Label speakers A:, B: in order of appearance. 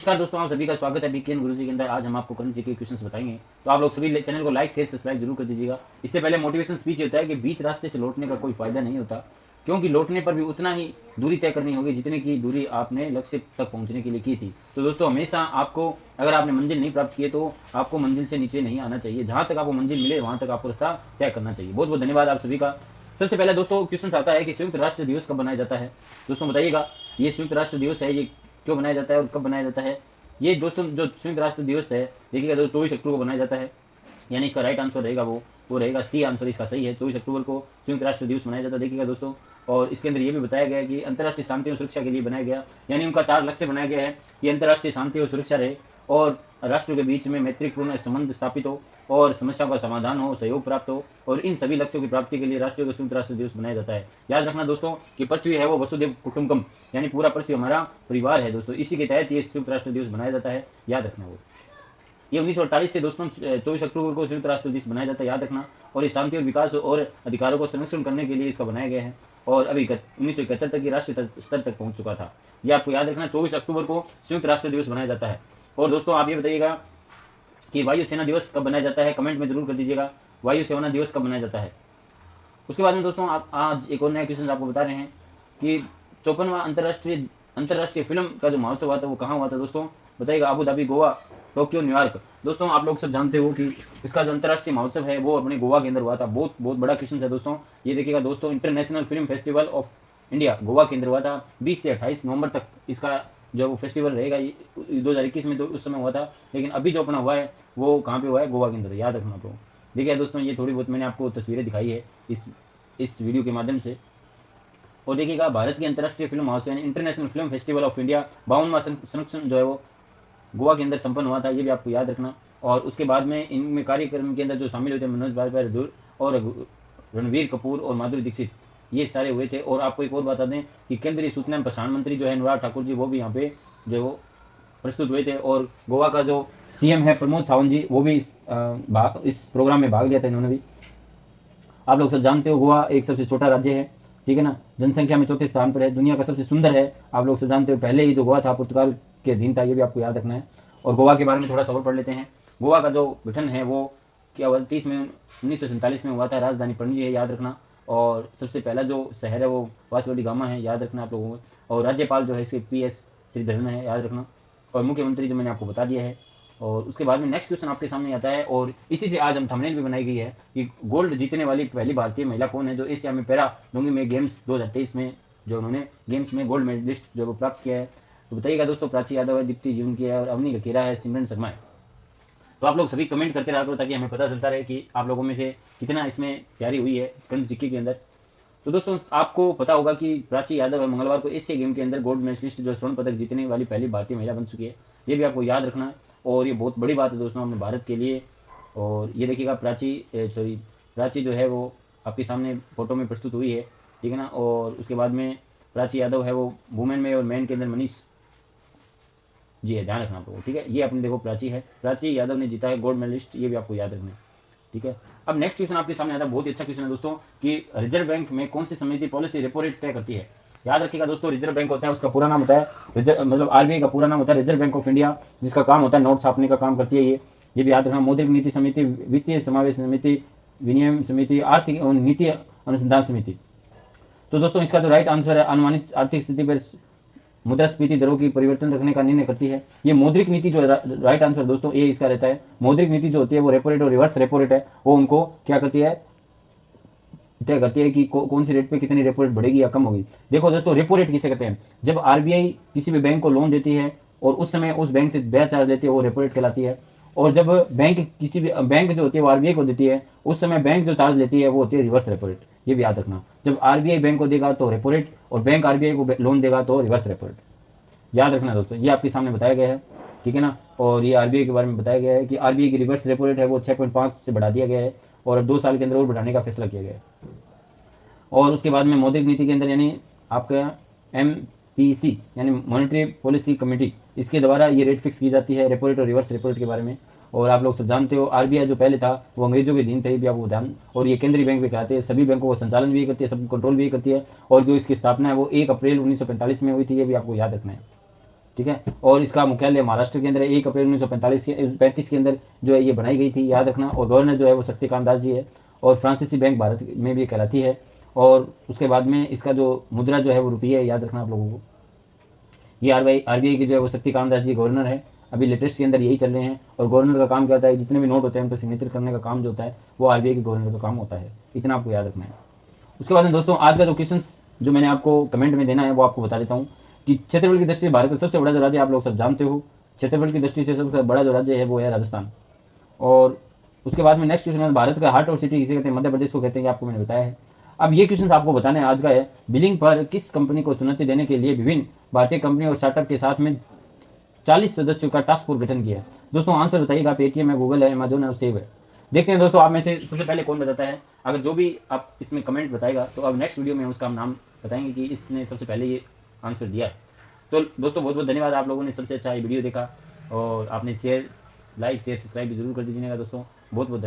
A: नमस्कार दोस्तों, आप सभी का स्वागत है बीकेएन गुरुजी के अंदर। आज हम आपको करंट जीके क्वेश्चंस बताएंगे, तो आप लोग सभी चैनल को लाइक शेयर सब्सक्राइब जरूर कर दीजिएगा। इससे पहले मोटिवेशन स्पीच होता है कि बीच रास्ते से लौटने का कोई फायदा नहीं होता, क्योंकि लौटने पर भी उतना ही दूरी तय करनी होगी जितने की दूरी आपने लक्ष्य तक पहुंचने के लिए की थी। तो दोस्तों, हमेशा आपको अगर आपने मंजिल नहीं प्राप्त की है तो आपको मंजिल से नीचे नहीं आना चाहिए। जहाँ तक आपको मंजिल मिले वहाँ तक आपको रास्ता तय करना चाहिए। बहुत बहुत धन्यवाद आप सभी का। सबसे पहले दोस्तों क्वेश्चन आता है कि संयुक्त राष्ट्र दिवस कब बनाया जाता है। दोस्तों बताइएगा, ये संयुक्त राष्ट्र दिवस है, ये क्यों बनाया जाता है और कब बनाया जाता है। ये दोस्तों जो संयुक्त राष्ट्र दिवस है, देखिएगा दोस्तों 24 अक्टूबर को बनाया जाता है, यानी इसका राइट आंसर रहेगा वो रहेगा सी आंसर, इसका सही है। 24 अक्टूबर को संयुक्त राष्ट्र दिवस मनाया जाता है, देखिएगा दोस्तों। और इसके अंदर ये भी बताया गया है कि अंतर्राष्ट्रीय शांति और सुरक्षा के लिए बनाया गया, यानी उनका 4 लक्ष्य बनाया गया है कि अंतर्राष्ट्रीय शांति और सुरक्षा रहे और राष्ट्रों के बीच में मैत्रीपूर्ण संबंध स्थापित हो और समस्याओं का समाधान हो, सहयोग प्राप्त हो, और इन सभी लक्ष्यों की प्राप्ति के लिए राष्ट्रीय को संयुक्त राष्ट्र दिवस मनाया जाता है। याद रखना दोस्तों कि पृथ्वी है वो वसुदेव कुटुंबकम, यानी पूरा पृथ्वी हमारा परिवार है दोस्तों। इसी के तहत ये संयुक्त राष्ट्र दिवस मनाया जाता है, याद रखना। वो ये 1948 से दोस्तों 24 अक्टूबर को संयुक्त राष्ट्र दिवस मनाया जाता है, याद रखना। और ये शांति और विकास और अधिकारों को संरक्षण करने के लिए इसका बनाया गया है, और अभी 1971 तक ये राष्ट्रीय स्तर तक पहुंच चुका था। ये आपको याद रखना, 24 अक्टूबर को संयुक्त राष्ट्र दिवस मनाया जाता है। और दोस्तों आप ये बताइएगा कि वायु सेना दिवस कब बनाया जाता है, कमेंट में जरूर कर दीजिएगा, वायु सेना दिवस कब मनाया जाता है। उसके बाद में दोस्तों आप आज एक और नया क्वेश्चन आपको बता रहे हैं कि 54वां अंतर्राष्ट्रीय फिल्म का जो महोत्सव हुआ था वो कहाँ हुआ था। दोस्तों बताइएगा, Abu Dhabi, Goa, Tokyo, New York. दोस्तों आप लोग सब जानते हो कि इसका जो अंतर्राष्ट्रीय महोत्सव है वो अपने गोवा के अंदर हुआ था। बहुत बहुत बड़ा क्वेश्चन है दोस्तों। ये देखिएगा दोस्तों, international film festival of India Goa के अंदर हुआ था। 20 से 28 नवंबर तक इसका जो फेस्टिवल रहेगा। 2021 में तो उस समय हुआ था, लेकिन अभी जो अपना हुआ है वो कहाँ पे हुआ है, गोवा के अंदर, याद रखना। तो देखिए दोस्तों, ये थोड़ी बहुत मैंने आपको तस्वीरें दिखाई है इस वीडियो के माध्यम से। और देखिएगा, भारत की अंतर्राष्ट्रीय फिल्म महोत्सव यानी international film festival of India 52वां संस्करण जो है वो गोवा के अंदर संपन्न हुआ था, ये भी आपको याद रखना। और उसके बाद में इनमें कार्यक्रम के अंदर जो शामिल हुए थे मनोज बाजपेयी और रणवीर कपूर और माधुरी दीक्षित, ये सारे हुए थे। और आपको एक और बता दें कि केंद्रीय सूचना एवं प्रसारण मंत्री जो है अनुराग ठाकुर जी, वो भी यहाँ पे जो वो प्रस्तुत हुए थे। और गोवा का जो सीएम है प्रमोद सावंत जी, वो भी इस प्रोग्राम में भाग लिया था इन्होंने भी। आप लोग सब जानते हो गोवा एक सबसे छोटा राज्य है, ठीक है ना, जनसंख्या में 4थे स्थान पर है, दुनिया का सबसे सुंदर है। आप लोग सब जानते हो पहले ही जो गोवा था पुर्तगाल के अधीन था, ये भी आपको याद रखना है। और गोवा के बारे में थोड़ा सा और पढ़ लेते हैं। गोवा का जो गठन है वो क्या हुआ, 30 में 1947 में हुआ था। राजधानी पणजी है, याद रखना। और सबसे पहला जो शहर है वो वास्को डी गामा है, याद रखना आप लोगों को। और राज्यपाल जो है इसके PS श्रीधरन है, याद रखना। और मुख्यमंत्री जो मैंने आपको बता दिया है। और उसके बाद में नेक्स्ट क्वेश्चन आपके सामने आता है, और इसी से आज हम थंबनेल भी बनाई गई है कि गोल्ड जीतने वाली पहली भारतीय महिला कौन है, जो एशिया में पैरा लुंगी में गेम्स 2023 में जो उन्होंने गेम्स में गोल्ड मेडलिस्ट जो वो प्राप्त किया है। तो बताइएगा दोस्तों, प्राची यादव है, दीप्ति जीवन की है, और अवनी लकेरा है, सिमरन शर्मा है। तो आप लोग सभी कमेंट करते रहा करो ताकि हमें पता चलता रहे कि आप लोगों में से कितना इसमें तैयारी हुई है करंट जीके के अंदर। तो दोस्तों आपको पता होगा कि प्राची यादव है मंगलवार को एशिया गेम के अंदर गोल्ड मेडलिस्ट जो स्वर्ण पदक जीतने वाली पहली भारतीय महिला बन चुकी है, ये भी आपको याद रखना है। और ये बहुत बड़ी बात है दोस्तों अपने भारत के लिए। और ये देखिएगा प्राची जो है वो आपके सामने फोटो में प्रस्तुत हुई है, ठीक है ना। और उसके बाद में प्राची यादव है वो वुमेन में, और मैन के अंदर मनीष जी है, ध्यान रखना आपको, ठीक है। ये अपने देखो प्राची है, प्राची यादव ने जीता है गोल्ड मेडलिस्ट, ये भी आपको याद रखना है, ठीक है। अब नेक्स्ट क्वेश्चन आपके सामने आता है, बहुत ही अच्छा क्वेश्चन है दोस्तों, कि रिजर्व बैंक में कौन सी समिति पॉलिसी रेपो रेट तय करती है। याद रखिएगा दोस्तों, रिजर्व बैंक होता है, उसका पूरा नाम होता है RBI का पूरा नाम होता है रिजर्व बैंक ऑफ इंडिया, जिसका काम होता है नोट छापने का काम करती है ये भी याद रखना। मौद्रिक नीति समिति, वित्तीय समावेश समिति, विनियम समिति, आर्थिक और नीति अनुसंधान समिति। तो दोस्तों इसका जो राइट आंसर है, अनुमानित आर्थिक स्थिति पर मुद्रास्फीति दरों की परिवर्तन रखने का निर्णय करती है। ये मौद्रिक नीति जो राइट आंसर दोस्तों ये इसका रहता है। मौद्रिक नीति जो होती है वो रेपो रेट और रिवर्स रेपो रेट है, वो उनको क्या करती है, तय करती है कि कौन सी रेट पे कितनी रेपो रेट बढ़ेगी या कम होगी। देखो दोस्तों, रेपो रेट किसे कहते हैं, जब RBI किसी भी बैंक को लोन देती है और उस समय उस बैंक से ब्याज चार्ज लेती है वो रेपो रेट कहलाती है। और जब किसी भी बैंक जो होती है वो RBI को देती है, उस समय बैंक जो चार्ज लेती है वो होती है रिवर्स रेपो रेट, ये भी याद रखना। जब RBI बैंक को देगा तो रेपो रेट, और बैंक RBI को लोन देगा तो रिवर्स रेपो रेट, याद रखना दोस्तों। ये आपके सामने बताया गया है, ठीक है ना। और ये RBI के बारे में बताया गया है कि RBI की रिवर्स रेपो रेट है वो 6.5 से बढ़ा दिया गया है, और अब 2 साल के अंदर और बढ़ाने का फैसला किया गया है। और उसके बाद में मौद्रिक नीति के अंदर यानी आपका MPC यानी मॉनेटरी पॉलिसी कमेटी, इसके द्वारा ये रेट फिक्स की जाती है रेपो रेट और रिवर्स रेपो रेट के बारे में। और आप लोग सब जानते हो RBI जो पहले था वो अंग्रेजों के अधीन थे, भी आपको ध्यान। और ये केंद्रीय बैंक भी कहते हैं, सभी बैंकों को संचालन भी करती है, सब कंट्रोल भी करती है। और जो इसकी स्थापना है वो 1 अप्रैल 1945 में हुई थी, ये भी आपको याद रखना है, ठीक है। और इसका मुख्यालय महाराष्ट्र के अंदर 1 अप्रैल 1935 के अंदर जो है ये बनाई गई थी, याद रखना। और गवर्नर जो है वो शक्तिकांत दास जी है। और फ्रांसीसी बैंक भारत में भी कहलाती है। और उसके बाद में इसका जो मुद्रा जो है वो रुपये है, याद रखना आप लोगों को। ये आरबीआई के जो है वो शक्तिकांत दास जी गवर्नर है, अभी लेटेस्ट के अंदर यही चल रहे हैं। और गवर्नर का काम क्या होता है, जितने भी नोट होते हैं उन पर सिग्नेचर करने का काम जो होता है वो आरबीआई के गवर्नर का काम होता है, इतना आपको याद रखना है। उसके बाद में दोस्तों आज का जो क्वेश्चन जो मैंने आपको कमेंट में देना है वो आपको बता देता हूँ कि क्षेत्रफल की दृष्टि से भारत का सबसे बड़ा जो राज्य आप लोग सब जानते हो, क्षेत्रफल की दृष्टि से सबसे बड़ा जो राज्य है वो है राजस्थान। और उसके बाद में नेक्स्ट क्वेश्चन है भारत का हार्ट और सिटी किसे कहते हैं, मध्य प्रदेश को कहते हैं, आपको मैंने बताया है। अब ये क्वेश्चन आपको बताना है आज का है, बिलिंग पर किस कंपनी को चुनौती देने के लिए विभिन्न भारतीय कंपनी और स्टार्टअप के साथ में 40 सदस्यों का टास्क फोर्स गठन किया है। दोस्तों आंसर बताइएगा, पेटीएम है, गूगल है, अमेजोन है और सेव है। देखते हैं दोस्तों आप में से सबसे पहले कौन बताता है। अगर जो भी आप इसमें कमेंट बताएगा तो अब नेक्स्ट वीडियो में उसका हम नाम बताएंगे कि इसने सबसे पहले ये आंसर दिया है। तो दोस्तों बहुत बहुत धन्यवाद, आप लोगों ने सबसे अच्छा ये वीडियो देखा और आपने लाइक शेयर सब्सक्राइब भी जरूर कर दीजिएगा दोस्तों। बहुत बहुत